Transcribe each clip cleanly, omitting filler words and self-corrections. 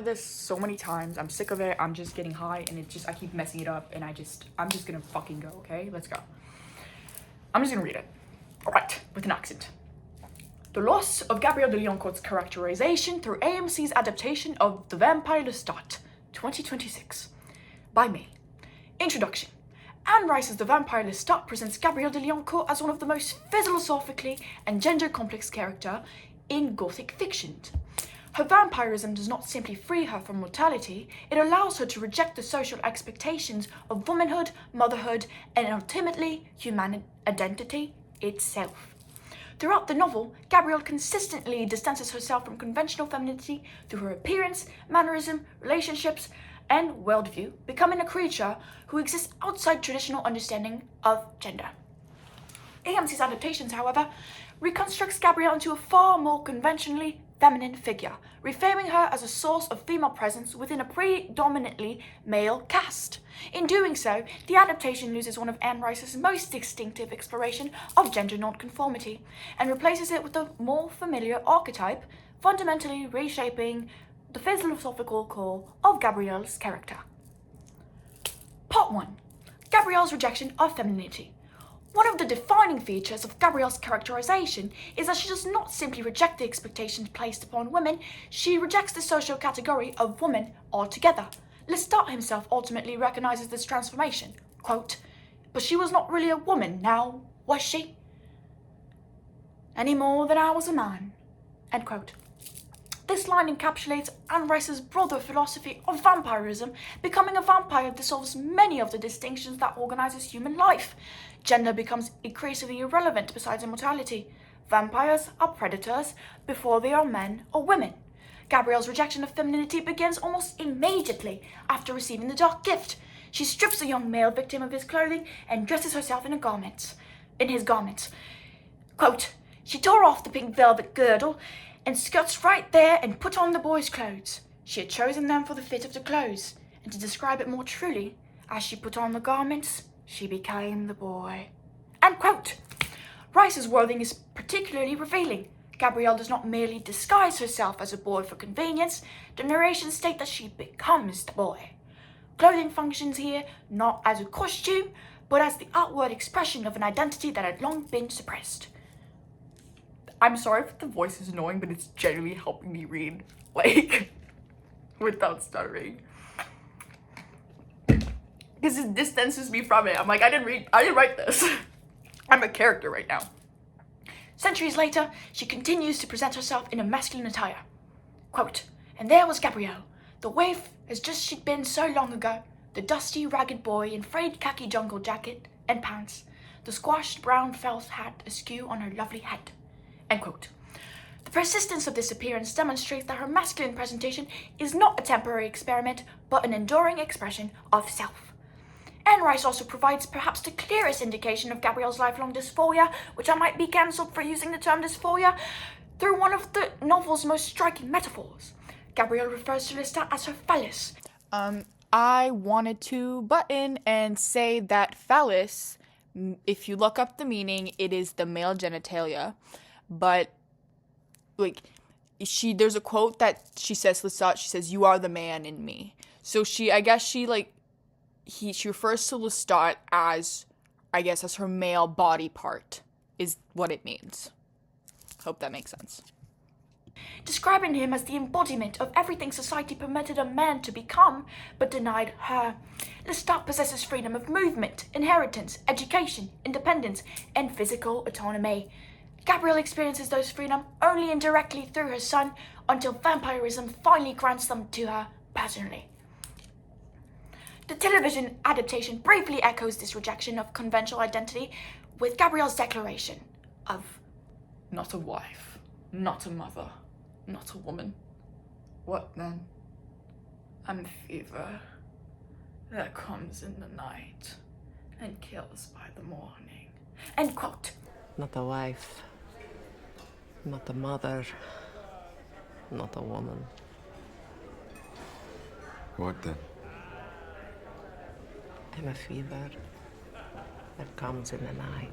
recorded this so many times. I'm sick of it. I'm just getting high and I keep messing it up and I'm just gonna fucking go, okay? Let's go. I'm just gonna read it. All right, with an accent. The loss of Gabrielle de Lioncourt's characterization through AMC's adaptation of The Vampire Lestat, 2026. By me. Introduction. Anne Rice's The Vampire Lestat presents Gabrielle de Lioncourt as one of the most philosophically and gender-complex character in Gothic fiction. Her vampirism does not simply free her from mortality, it allows her to reject the social expectations of womanhood, motherhood, and ultimately human identity itself. Throughout the novel, Gabrielle consistently distances herself from conventional femininity through her appearance, mannerism, relationships, and worldview, becoming a creature who exists outside traditional understanding of gender. AMC's adaptations, however, reconstructs Gabrielle into a far more conventionally feminine figure, reframing her as a source of female presence within a predominantly male cast. In doing so, the adaptation loses one of Anne Rice's most distinctive exploration of gender nonconformity and replaces it with a more familiar archetype, fundamentally reshaping the philosophical core of Gabrielle's character. Part 1. Gabrielle's rejection of femininity. One of the defining features of Gabrielle's characterization is that she does not simply reject the expectations placed upon women, she rejects the social category of woman altogether. Lestat himself ultimately recognizes this transformation. Quote, "But she was not really a woman now, was she? Any more than I was a man." End quote. This line encapsulates Anne Rice's broader philosophy of vampirism. Becoming a vampire dissolves many of the distinctions that organizes human life. Gender becomes increasingly irrelevant besides immortality. Vampires are predators before they are men or women. Gabrielle's rejection of femininity begins almost immediately after receiving the dark gift. She strips the young male victim of his clothing and dresses herself in his garments. Quote, "She tore off the pink velvet girdle and skirts right there and put on the boy's clothes. She had chosen them for the fit of the clothes, and to describe it more truly, as she put on the garments, she became the boy." End quote. Rice's wording is particularly revealing. Gabrielle does not merely disguise herself as a boy for convenience, the narrations state that she becomes the boy. Clothing functions here not as a costume, but as the outward expression of an identity that had long been suppressed. I'm sorry if the voice is annoying, but it's genuinely helping me read, like, without stuttering. Because it distances me from it. I'm like, I didn't write this. I'm a character right now. Centuries later, she continues to present herself in a masculine attire. Quote, "And there was Gabrielle, the waif as just she'd been so long ago, the dusty, ragged boy in frayed khaki jungle jacket and pants, the squashed brown felt hat askew on her lovely head." End quote. The persistence of this appearance demonstrates that her masculine presentation is not a temporary experiment, but an enduring expression of self. Anne Rice also provides perhaps the clearest indication of Gabrielle's lifelong dysphoria, which I might be cancelled for using the term dysphoria, through one of the novel's most striking metaphors. Gabrielle refers to Lestat as her phallus. I wanted to butt in and say that phallus, if you look up the meaning, it is the male genitalia. But, like, there's a quote that she says, Lestat, she says, "You are the man in me." So she refers to Lestat as, as her male body part, is what it means. Hope that makes sense. Describing him as the embodiment of everything society permitted a man to become, but denied her. Lestat possesses freedom of movement, inheritance, education, independence, and physical autonomy. Gabrielle experiences those freedom only indirectly through her son, until vampirism finally grants them to her personally. The television adaptation briefly echoes this rejection of conventional identity with Gabrielle's declaration of, "Not a wife, not a mother, not a woman. What then? I'm fever that comes in the night and kills by the morning." End quote. Not a wife, not a mother, not a woman. What then? I'm a fever that comes in the night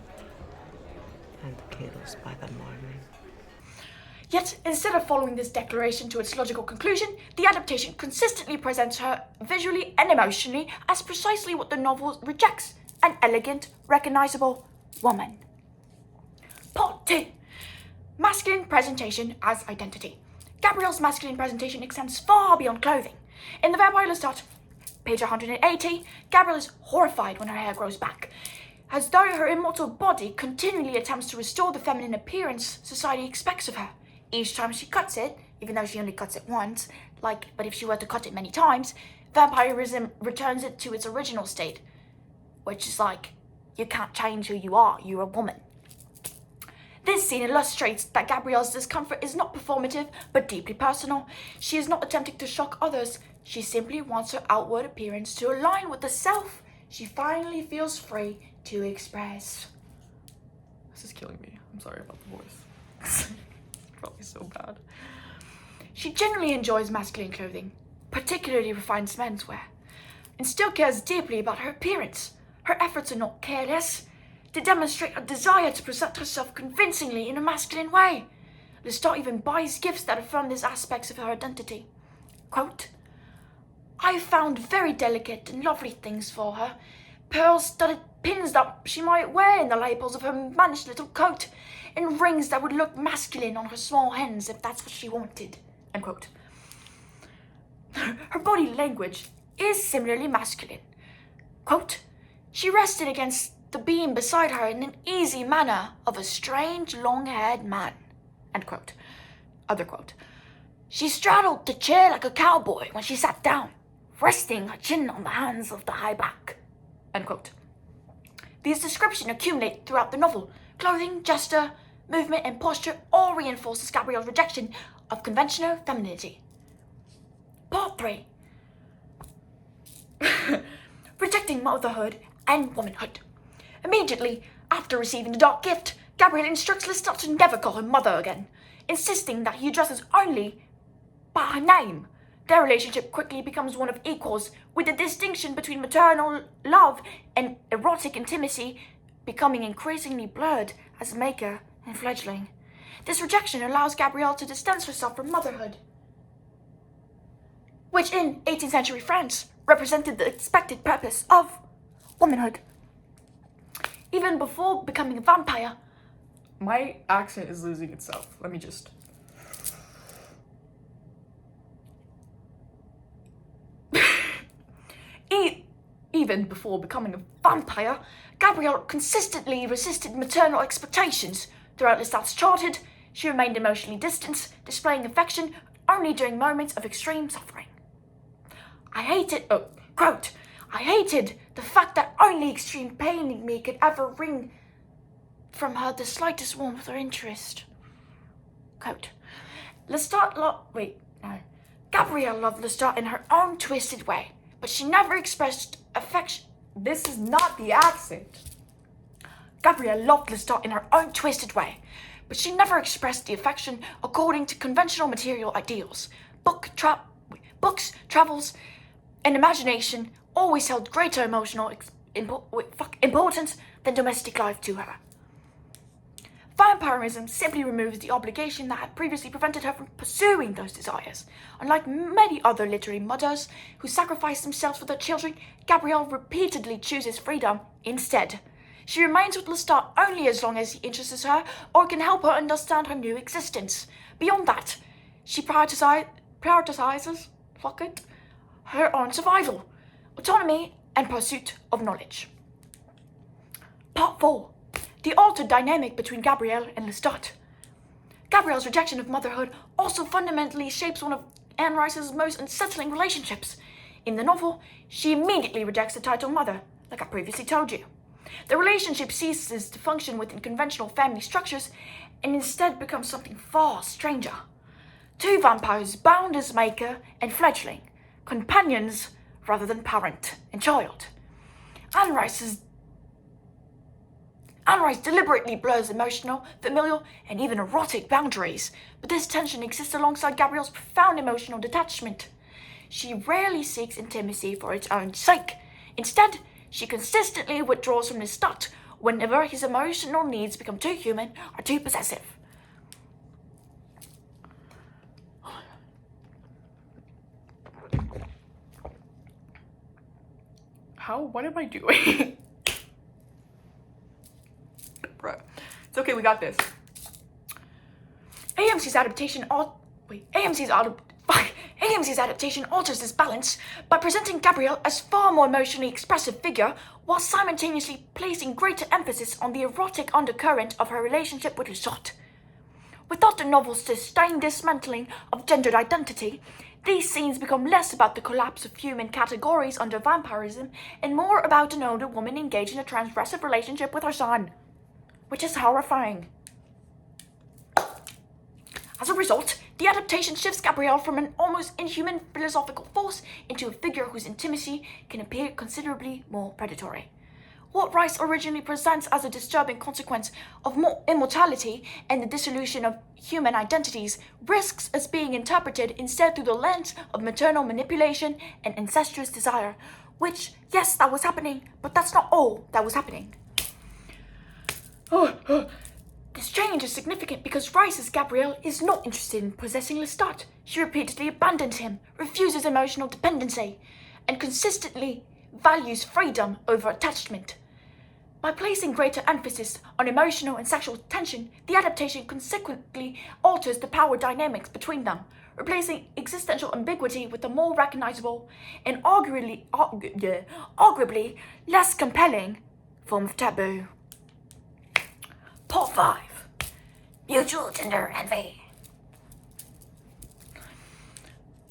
and kills by the morning. Yet, instead of following this declaration to its logical conclusion, the adaptation consistently presents her visually and emotionally as precisely what the novel rejects: an elegant, recognizable woman. Part 2. Masculine presentation as identity. Gabrielle's masculine presentation extends far beyond clothing. In the Vampire Lestat, page 180, Gabrielle is horrified when her hair grows back, as though her immortal body continually attempts to restore the feminine appearance society expects of her. Each time she cuts it, even though she only cuts it once, but if she were to cut it many times, vampirism returns it to its original state, which is you can't change who you are, you're a woman. This scene illustrates that Gabrielle's discomfort is not performative, but deeply personal. She is not attempting to shock others. She simply wants her outward appearance to align with the self she finally feels free to express. This is killing me. I'm sorry about the voice. Probably so bad. She generally enjoys masculine clothing, particularly refined menswear, and still cares deeply about her appearance. Her efforts are not careless. They demonstrate a desire to present herself convincingly in a masculine way. Lestat even buys gifts that affirm these aspects of her identity. Quote, "I found very delicate and lovely things for her, pearl-studded pins that she might wear in the lapels of her mannish little coat, and rings that would look masculine on her small hands if that's what she wanted." End quote. Her body language is similarly masculine. Quote, "She rested against the beam beside her in an easy manner of a strange long-haired man." End quote. Other quote, "She straddled the chair like a cowboy when she sat down, resting her chin on the hands of the high back." End quote. These descriptions accumulate throughout the novel. Clothing, gesture, movement, and posture all reinforces Gabrielle's rejection of conventional femininity. Part 3. Rejecting motherhood and womanhood. Immediately after receiving the dark gift, Gabrielle instructs Lestat to never call her mother again, insisting that he addresses only by her name. Their relationship quickly becomes one of equals, with the distinction between maternal love and erotic intimacy becoming increasingly blurred as maker and fledgling. This rejection allows Gabrielle to distance herself from motherhood, which in 18th century France represented the expected purpose of womanhood. Even before becoming a vampire. My accent is losing itself. Let me just... Even before becoming a vampire, Gabrielle consistently resisted maternal expectations. Throughout Lestat's childhood, she remained emotionally distant, displaying affection only during moments of extreme suffering. Quote, "I hated the fact that only extreme pain in me could ever wring from her the slightest warmth or interest." Quote, Gabrielle loved Lestat in her own twisted way, but she never expressed affection. This is not the accent. Gabrielle loved Lestat in her own twisted way, but she never expressed the affection according to conventional material ideals. Books, travels, and imagination always held greater emotional importance than domestic life to her. Vampirism simply removes the obligation that had previously prevented her from pursuing those desires. Unlike many other literary mothers who sacrifice themselves for their children, Gabrielle repeatedly chooses freedom instead. She remains with Lestat only as long as he interests her or can help her understand her new existence. Beyond that, she prioritizes her own survival, autonomy, and pursuit of knowledge. Part 4. The altered dynamic between Gabrielle and Lestat. Gabrielle's rejection of motherhood also fundamentally shapes one of Anne Rice's most unsettling relationships. In the novel, she immediately rejects the title mother, like I previously told you. The relationship ceases to function within conventional family structures and instead becomes something far stranger. Two vampires bound as maker and fledgling, companions rather than parent and child. Anne Rice deliberately blurs emotional, familial, and even erotic boundaries, but this tension exists alongside Gabrielle's profound emotional detachment. She rarely seeks intimacy for its own sake. Instead, she consistently withdraws from Lestat whenever his emotional needs become too human or too possessive. What am I doing? Bruh. It's okay, we got this. AMC's adaptation alters this balance by presenting Gabrielle as far more emotionally expressive figure while simultaneously placing greater emphasis on the erotic undercurrent of her relationship with Lestat. Without the novel's sustained dismantling of gendered identity, these scenes become less about the collapse of human categories under vampirism and more about an older woman engaged in a transgressive relationship with her son, which is horrifying. As a result, the adaptation shifts Gabrielle from an almost inhuman philosophical force into a figure whose intimacy can appear considerably more predatory. What Rice originally presents as a disturbing consequence of immortality and the dissolution of human identities risks as being interpreted instead through the lens of maternal manipulation and incestuous desire, which, yes, that was happening, but that's not all that was happening. This change is significant because Rice's Gabrielle is not interested in possessing Lestat. She repeatedly abandons him, refuses emotional dependency, and consistently values freedom over attachment. By placing greater emphasis on emotional and sexual tension, the adaptation consequently alters the power dynamics between them, replacing existential ambiguity with a more recognizable and arguably less compelling form of taboo. Part 5. Mutual gender envy.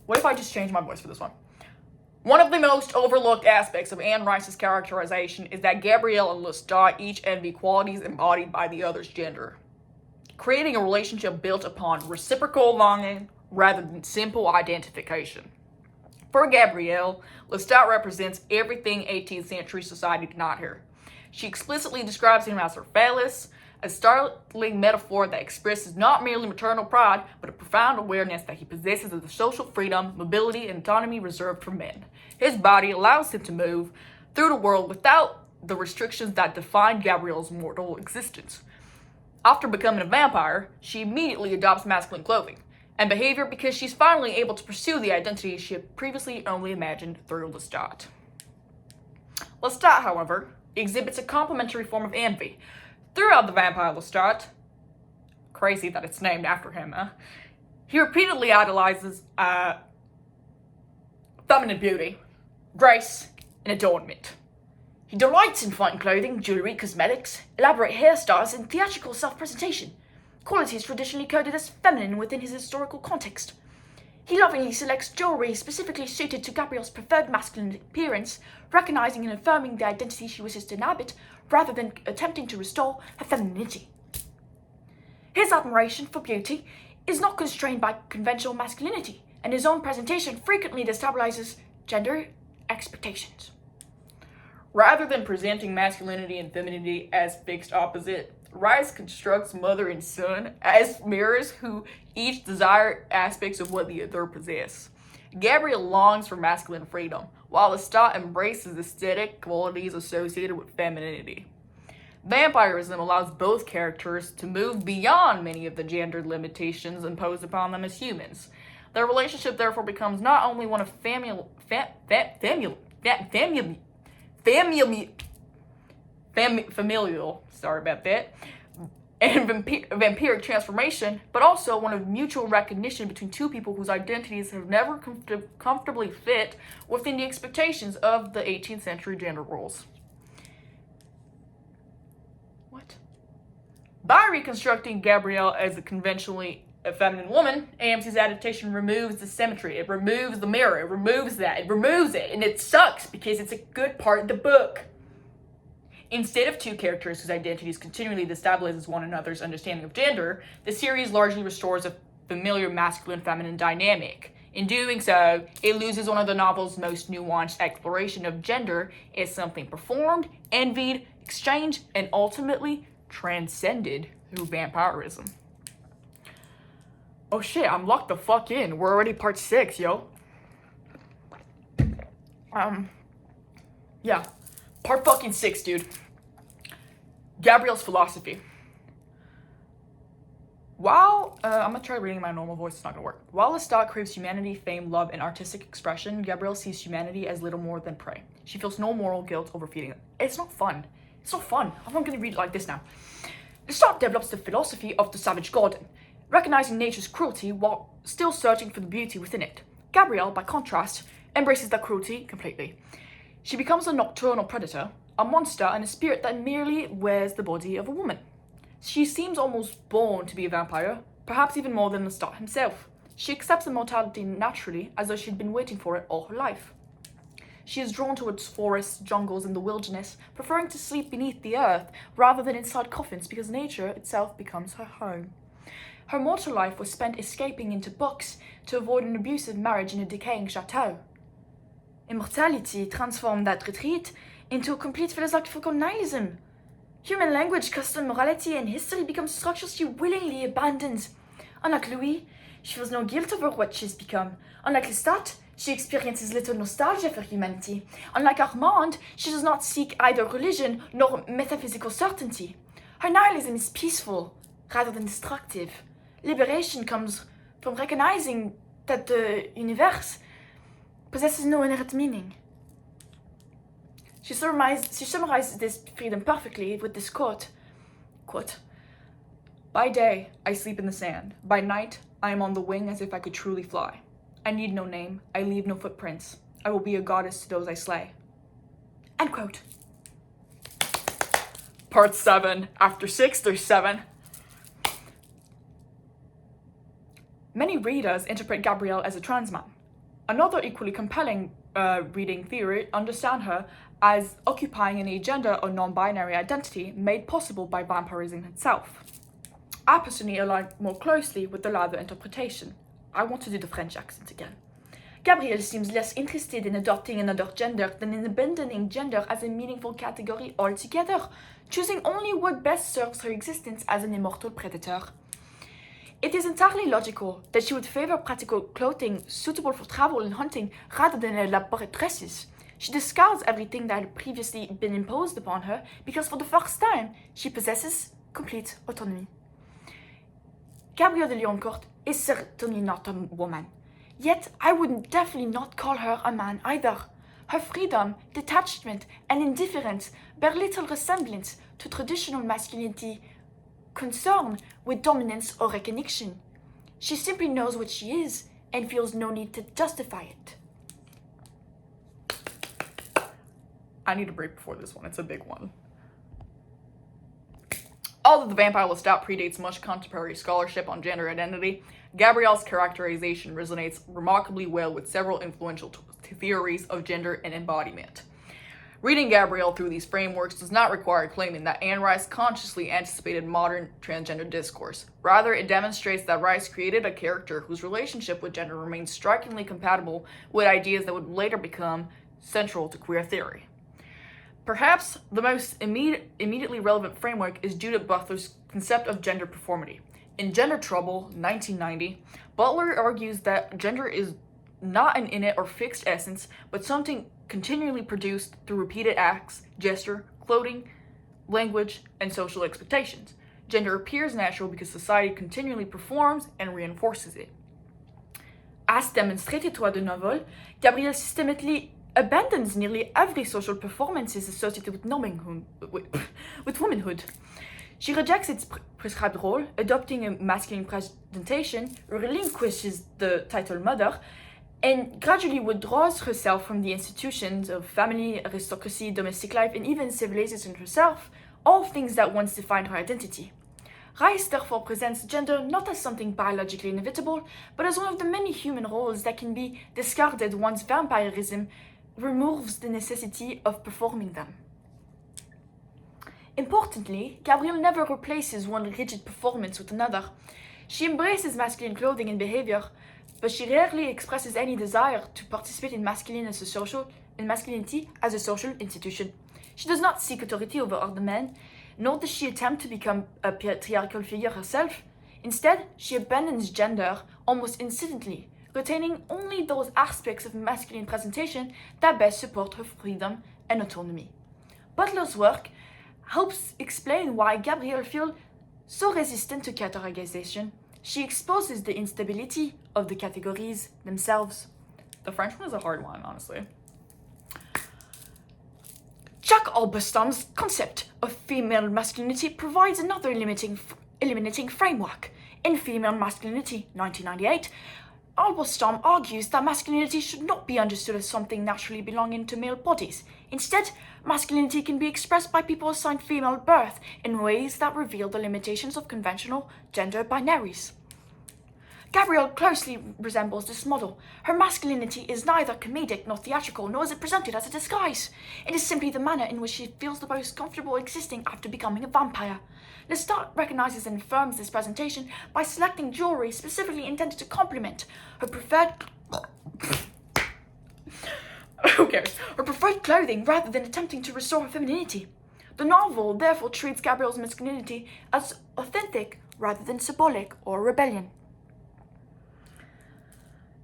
What if I just change my voice for this one? One of the most overlooked aspects of Anne Rice's characterization is that Gabrielle and Lestat each envy qualities embodied by the other's gender, creating a relationship built upon reciprocal longing rather than simple identification. For Gabrielle, Lestat represents everything 18th century society did not hear. She explicitly describes him as her phallus, a startling metaphor that expresses not merely maternal pride, but a profound awareness that he possesses of the social freedom, mobility, and autonomy reserved for men. His body allows him to move through the world without the restrictions that defined Gabrielle's mortal existence. After becoming a vampire, she immediately adopts masculine clothing and behavior because she's finally able to pursue the identity she had previously only imagined through Lestat. Lestat, however, exhibits a complementary form of envy. Throughout the vampire Lestat, crazy that it's named after him, he repeatedly idolizes feminine beauty, grace, and adornment. He delights in fine clothing, jewelry, cosmetics, elaborate hairstyles, and theatrical self-presentation, qualities traditionally coded as feminine within his historical context. He lovingly selects jewelry specifically suited to Gabrielle's preferred masculine appearance, recognizing and affirming the identity she wishes to inhabit, rather than attempting to restore her femininity. His admiration for beauty is not constrained by conventional masculinity, and his own presentation frequently destabilizes gender expectations. Rather than presenting masculinity and femininity as fixed opposite, Rice constructs mother and son as mirrors who each desire aspects of what the other possess. Gabrielle longs for masculine freedom, while Lestat embraces aesthetic qualities associated with femininity. Vampirism allows both characters to move beyond many of the gendered limitations imposed upon them as humans. Their relationship therefore becomes not only one of familial, and vampiric transformation, but also one of mutual recognition between two people whose identities have never comfortably fit within the expectations of the 18th century gender roles. What? By reconstructing Gabrielle as a conventionally feminine woman, AMC's adaptation removes the symmetry, it removes the mirror, it removes it, and it sucks because it's a good part of the book. Instead of two characters whose identities continually destabilizes one another's understanding of gender, the series largely restores a familiar masculine-feminine dynamic. In doing so, it loses one of the novel's most nuanced exploration of gender as something performed, envied, exchanged, and ultimately transcended through vampirism. Oh shit, I'm locked the fuck in. We're already part 6, yo. Yeah. Part fucking 6, dude. Gabrielle's philosophy. While, I'm gonna try reading my normal voice, it's not gonna work. While Lestat craves humanity, fame, love, and artistic expression, Gabrielle sees humanity as little more than prey. She feels no moral guilt over feeding it. It's not fun. It's not fun. I'm not gonna read it like this now. Lestat develops the philosophy of the savage garden, recognizing nature's cruelty while still searching for the beauty within it. Gabrielle, by contrast, embraces that cruelty completely. She becomes a nocturnal predator, a monster and a spirit that merely wears the body of a woman. She seems almost born to be a vampire, perhaps even more than Lestat himself. She accepts immortality naturally, as though she'd been waiting for it all her life. She is drawn towards forests, jungles, and the wilderness, preferring to sleep beneath the earth rather than inside coffins because nature itself becomes her home. Her mortal life was spent escaping into books to avoid an abusive marriage in a decaying chateau. Immortality transformed that retreat into a complete philosophical nihilism. Human language, custom, morality, and history become structures she willingly abandons. Unlike Louis, she feels no guilt over what she's become. Unlike Lestat, she experiences little nostalgia for humanity. Unlike Armand, she does not seek either religion nor metaphysical certainty. Her nihilism is peaceful rather than destructive. Liberation comes from recognizing that the universe possesses no inherent meaning. She summarizes this freedom perfectly with this quote, "By day, I sleep in the sand. By night, I am on the wing as if I could truly fly. I need no name. I leave no footprints. I will be a goddess to those I slay." End quote. Part 7. After 6, there's 7. Many readers interpret Gabrielle as a trans man. Another equally compelling reading theory understand her as occupying an agender or non-binary identity made possible by vampirism itself. I personally align more closely with the latter interpretation. I want to do the French accent again. Gabrielle seems less interested in adopting another gender than in abandoning gender as a meaningful category altogether, choosing only what best serves her existence as an immortal predator. It is entirely logical that she would favor practical clothing suitable for travel and hunting rather than elaborate dresses. She discards everything that had previously been imposed upon her because for the first time, she possesses complete autonomy. Gabrielle de Lioncourt is certainly not a woman. Yet, I would definitely not call her a man either. Her freedom, detachment, and indifference bear little resemblance to traditional masculinity concerned with dominance or recognition. She simply knows what she is and feels no need to justify it. I need a break before this one, it's a big one. Although the vampire Lestat predates much contemporary scholarship on gender identity, Gabrielle's characterization resonates remarkably well with several influential theories of gender and embodiment. Reading Gabrielle through these frameworks does not require claiming that Anne Rice consciously anticipated modern transgender discourse. Rather, it demonstrates that Rice created a character whose relationship with gender remains strikingly compatible with ideas that would later become central to queer theory. Perhaps the most immediately relevant framework is Judith Butler's concept of gender performity. In Gender Trouble, 1990, Butler argues that gender is not an innate or fixed essence, but something continually produced through repeated acts, gesture, clothing, language, and social expectations. Gender appears natural because society continually performs and reinforces it. As demonstrated throughout the novel, Gabrielle systematically abandons nearly every social performances associated with womanhood. She rejects its prescribed role, adopting a masculine presentation, relinquishes the title mother, and gradually withdraws herself from the institutions of family, aristocracy, domestic life, and even civilization herself, all things that once defined her identity. Rice therefore presents gender not as something biologically inevitable, but as one of the many human roles that can be discarded once vampirism removes the necessity of performing them. Importantly, Gabrielle never replaces one rigid performance with another. She embraces masculine clothing and behavior, but she rarely expresses any desire to participate in masculinity as a social institution. She does not seek authority over other men, nor does she attempt to become a patriarchal figure herself. Instead, she abandons gender almost instantly, retaining only those aspects of masculine presentation that best support her freedom and autonomy. Butler's work helps explain why Gabrielle feels So resistant to categorization, she exposes the instability of the categories themselves. The French one is a hard one, honestly. Jacques Albustom's concept of female masculinity provides another eliminating framework. In Female Masculinity, 1998, Albustom argues that masculinity should not be understood as something naturally belonging to male bodies. Instead, masculinity can be expressed by people assigned female birth in ways that reveal the limitations of conventional gender binaries. Gabrielle closely resembles this model. Her masculinity is neither comedic nor theatrical, nor is it presented as a disguise. It is simply the manner in which she feels the most comfortable existing after becoming a vampire. Lestat recognizes and affirms this presentation by selecting jewelry specifically intended to complement her preferred her preferred clothing rather than attempting to restore her femininity. The novel therefore treats Gabrielle's masculinity as authentic rather than symbolic or rebellion.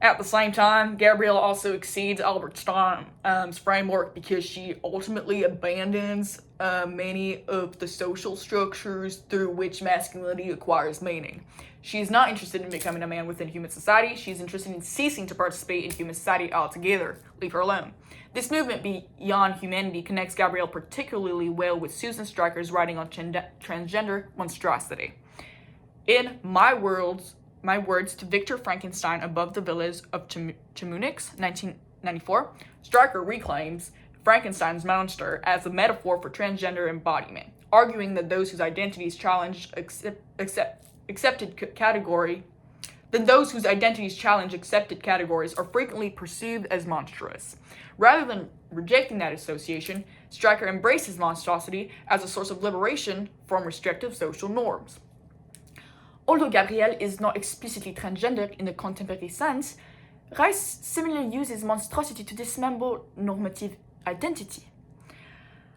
At the same time, Gabrielle also exceeds Albert Stein's framework because she ultimately abandons many of the social structures through which masculinity acquires meaning. She is not interested in becoming a man within human society. She is interested in ceasing to participate in human society altogether. Leave her alone. This movement beyond humanity connects Gabrielle particularly well with Susan Stryker's writing on transgender monstrosity. In My Words to Victor Frankenstein Above the Villas of Chamonix, 1994, Stryker reclaims Frankenstein's monster as a metaphor for transgender embodiment, arguing that those whose identities challenge accepted categories are frequently perceived as monstrous. Rather than rejecting that association, Stryker embraces monstrosity as a source of liberation from restrictive social norms. Although Gabrielle is not explicitly transgendered in the contemporary sense, Rice similarly uses monstrosity to dismember normative identity.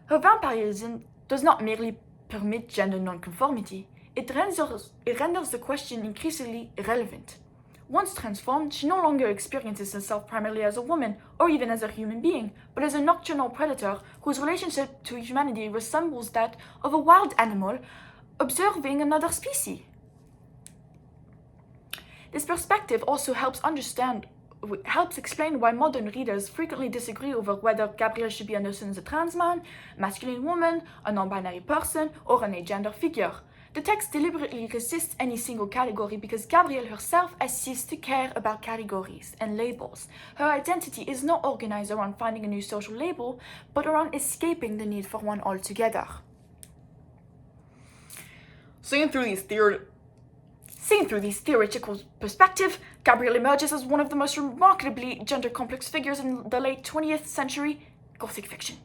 Her vampirism does not merely permit gender nonconformity, it renders the question increasingly irrelevant. Once transformed, she no longer experiences herself primarily as a woman, or even as a human being, but as a nocturnal predator whose relationship to humanity resembles that of a wild animal observing another species. This perspective also helps explain why modern readers frequently disagree over whether Gabrielle should be understood as a trans man, masculine woman, a non-binary person, or an agender figure. The text deliberately resists any single category because Gabrielle herself has ceased to care about categories and labels. Her identity is not organized around finding a new social label, but around escaping the need for one altogether. Seen through these theoretical perspective, Gabrielle emerges as one of the most remarkably gender-complex figures in the late 20th century Gothic fiction.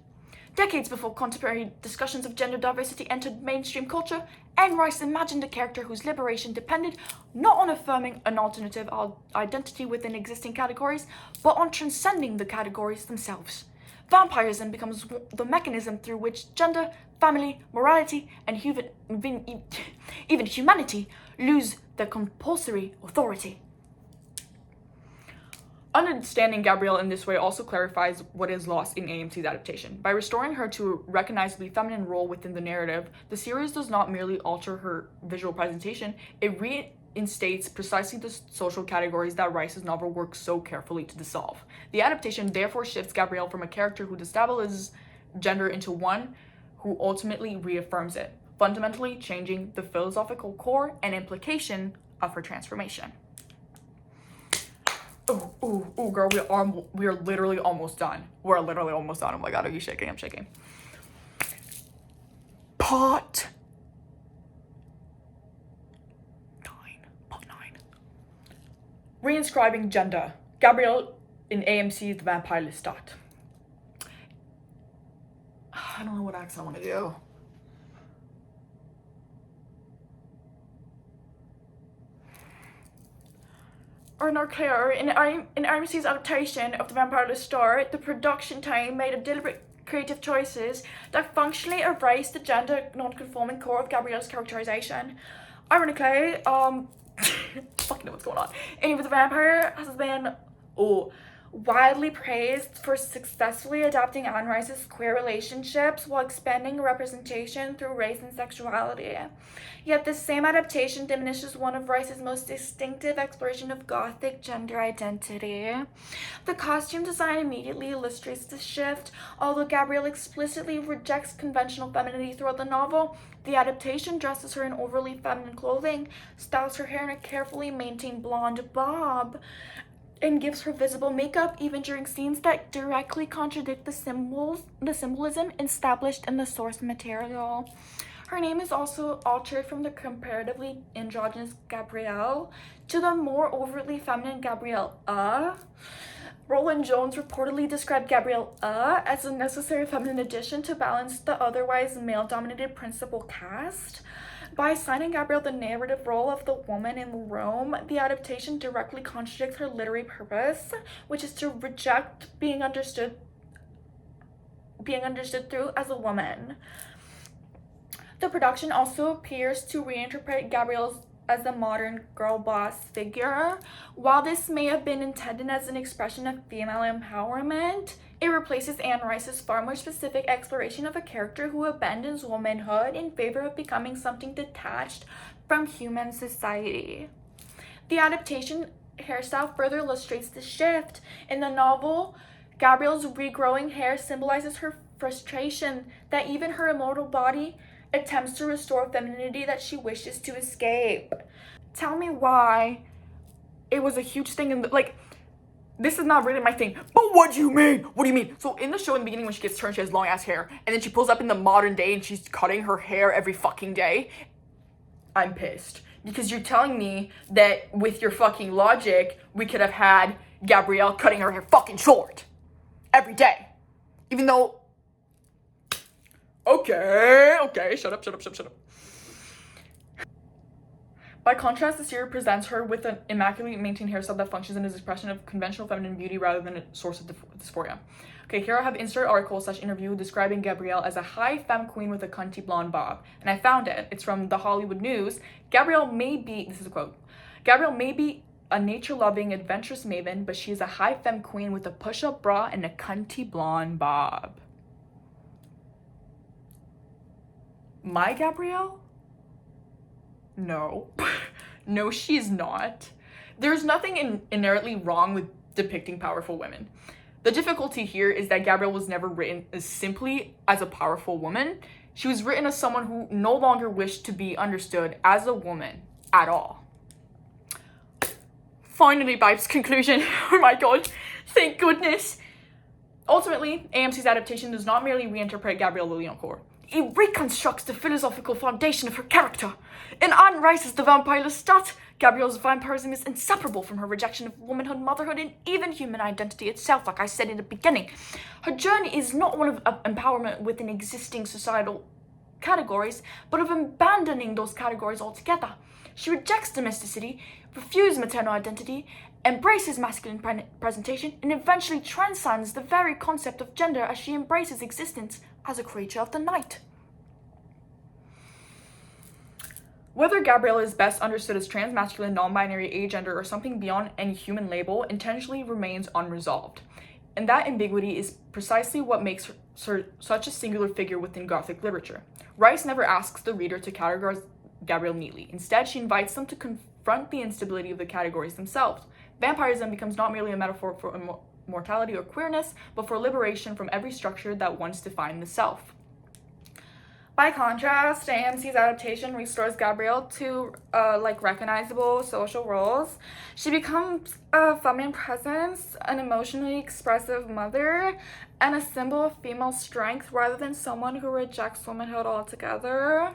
Decades before contemporary discussions of gender diversity entered mainstream culture, Anne Rice imagined a character whose liberation depended not on affirming an alternative identity within existing categories, but on transcending the categories themselves. Vampirism becomes the mechanism through which gender, family, morality, and even humanity lose their compulsory authority. Understanding Gabrielle in this way also clarifies what is lost in AMC's adaptation. By restoring her to a recognizably feminine role within the narrative, the series does not merely alter her visual presentation, it reinstates precisely the social categories that Rice's novel works so carefully to dissolve. The adaptation therefore shifts Gabrielle from a character who destabilizes gender into one who ultimately reaffirms it, fundamentally changing the philosophical core and implication of her transformation. Oh, girl, we are literally almost done. We're literally almost done. Oh my god, are you shaking? I'm shaking. Part 9. Reinscribing gender. Gabrielle in AMC's The Vampire Lestat. I don't know what accent I want to do. Or not clear, in AMC's adaptation of The Vampire Lestat, the production team made a deliberate creative choices that functionally erase the gender non-conforming core of Gabrielle's characterization. Ironically, fucking know what's going on. Anyway, the vampire has been widely praised for successfully adapting Anne Rice's queer relationships while expanding representation through race and sexuality. Yet this same adaptation diminishes one of Rice's most distinctive exploration of Gothic gender identity. The costume design immediately illustrates this shift. Although Gabrielle explicitly rejects conventional femininity throughout the novel, the adaptation dresses her in overly feminine clothing, styles her hair in a carefully maintained blonde bob, and gives her visible makeup even during scenes that directly contradict the symbolism established in the source material. Her name is also altered from the comparatively androgynous Gabrielle to the more overtly feminine Gabrielle. Roland Jones reportedly described Gabrielle as a necessary feminine addition to balance the otherwise male-dominated principal cast. By assigning Gabrielle the narrative role of the woman in Rome, the adaptation directly contradicts her literary purpose, which is to reject being understood through as a woman. The production also appears to reinterpret Gabrielle as the modern girl boss figure. While this may have been intended as an expression of female empowerment, it replaces Anne Rice's far more specific exploration of a character who abandons womanhood in favor of becoming something detached from human society. The adaptation hairstyle further illustrates the shift. In the novel, Gabrielle's regrowing hair symbolizes her frustration that even her immortal body attempts to restore femininity that she wishes to escape. Tell me why it was a huge thing in the, like, this is not really my thing. But what do you mean? What do you mean? So in the show in the beginning when she gets turned, she has long ass hair. And then she pulls up in the modern day and she's cutting her hair every fucking day. I'm pissed. Because you're telling me that with your fucking logic, we could have had Gabrielle cutting her hair fucking short. Every day. Even though... Okay, shut up. By contrast, the series presents her with an immaculately maintained hairstyle that functions as an expression of conventional feminine beauty rather than a source of dysphoria. Okay, here I have insert article/interview describing Gabrielle as a high femme queen with a cunty blonde bob. And I found it. It's from The Hollywood News. Gabrielle may be, this is a quote, Gabrielle may be a nature-loving, adventurous maven, but she is a high femme queen with a push-up bra and a cunty blonde bob. My Gabrielle? No. No, she's not. There's nothing inherently wrong with depicting powerful women. The difficulty here is that Gabrielle was never written as simply as a powerful woman. She was written as someone who no longer wished to be understood as a woman at all. Finally, by its conclusion, oh my god, thank goodness. Ultimately, AMC's adaptation does not merely reinterpret Gabrielle Lioncourt. It reconstructs the philosophical foundation of her character. In Anne Rice's The Vampire Lestat, Gabrielle's vampirism is inseparable from her rejection of womanhood, motherhood, and even human identity itself, like I said in the beginning. Her journey is not one of empowerment within existing societal categories, but of abandoning those categories altogether. She rejects domesticity, refuses maternal identity, embraces masculine presentation, and eventually transcends the very concept of gender as she embraces existence as a creature of the night. Whether Gabrielle is best understood as transmasculine, non-binary, agender, or something beyond any human label intentionally remains unresolved. And that ambiguity is precisely what makes her such a singular figure within Gothic literature. Rice never asks the reader to categorize Gabrielle neatly. Instead, she invites them to confront the instability of the categories themselves. Vampirism becomes not merely a metaphor for mortality or queerness, but for liberation from every structure that once defined the self. By contrast, AMC's adaptation restores Gabrielle to recognizable social roles. She becomes a feminine presence, an emotionally expressive mother, and a symbol of female strength rather than someone who rejects womanhood altogether.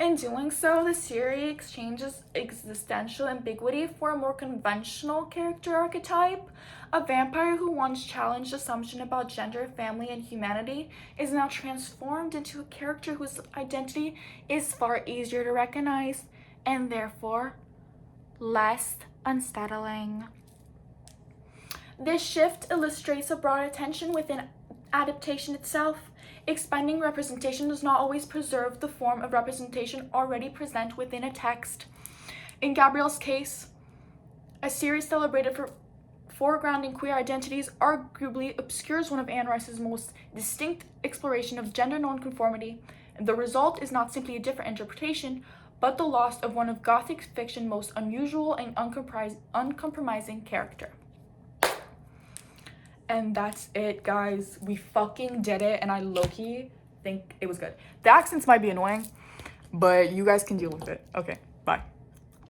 In doing so, the series exchanges existential ambiguity for a more conventional character archetype. A vampire who once challenged assumption about gender, family, and humanity is now transformed into a character whose identity is far easier to recognize and therefore less unsettling. This shift illustrates a broader tension within adaptation itself. Expanding representation does not always preserve the form of representation already present within a text. In Gabrielle's case, a series celebrated for foregrounding queer identities arguably obscures one of Anne Rice's most distinct exploration of gender nonconformity, and the result is not simply a different interpretation, but the loss of one of Gothic fiction's most unusual and uncompromising character. And that's it, guys. We fucking did it, and I low-key think it was good. The accents might be annoying, but you guys can deal with it. Okay, bye.